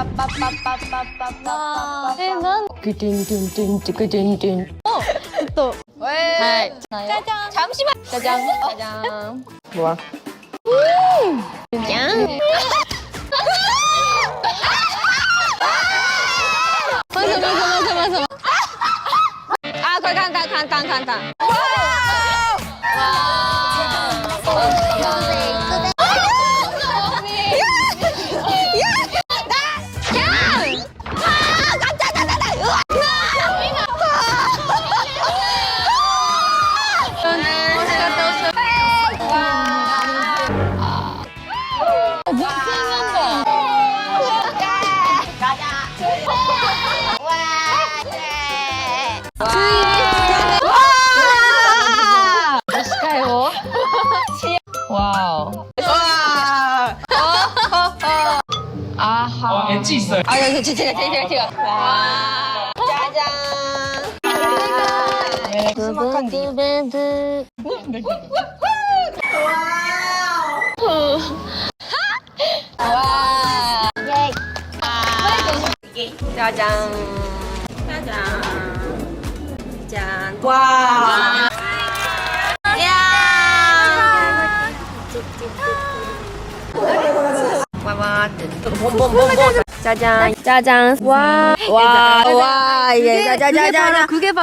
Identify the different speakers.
Speaker 1: 난 뚜뚜뚜뚜뚜뚜뚜. 또. 왜? 짜잔. 잠시만. 짜잔. 짜잔. 뭐야? 짠. 맞아. 아, 거기 간다. 와우. 아하.
Speaker 2: 엣지 있어요.
Speaker 1: 아, 제가. 와. 짜잔. 두근두근두. 와. 짜잔. 짠. 와. 짜잔. 와. 이게 짜자자자. 그게 바로